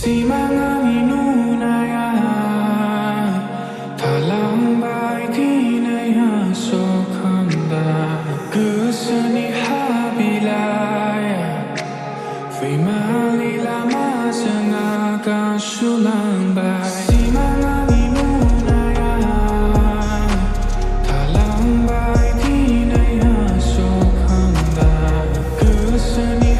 Simangang inunaya Talang baiti na Asokhanda Kusani habilaya Fimali lama sengaga sulang bay Simangang inunaya Talang baiti na Asokhanda Kusani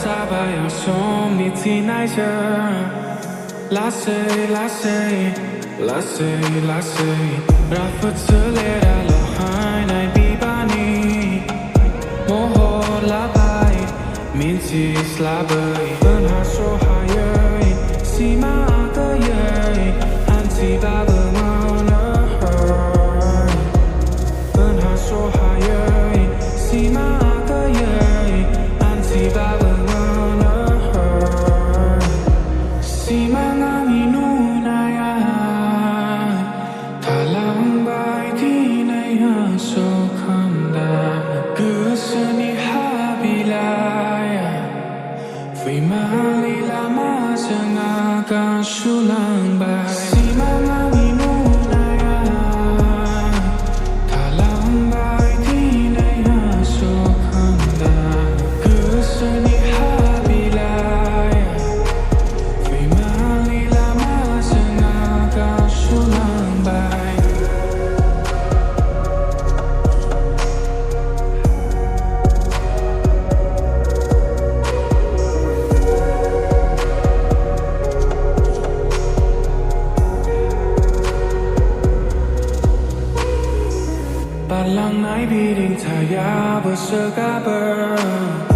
Sabayang som ni teenager Lasei, lasei, lasei, lasei Rafut selera lohai nai bibani Moho labai, mintis labai Penhaso hayai, sima agayai Anti baba mana hai Penhaso hayai, sima agayai Anti baba Simangang inunaya Talang baiti na Asokhanda Kusani habilaya Fimali lama sengaga sulang bay Simangang inunaya Talang baiti na Asokhanda Kusani Balang nai biding taya bersekabar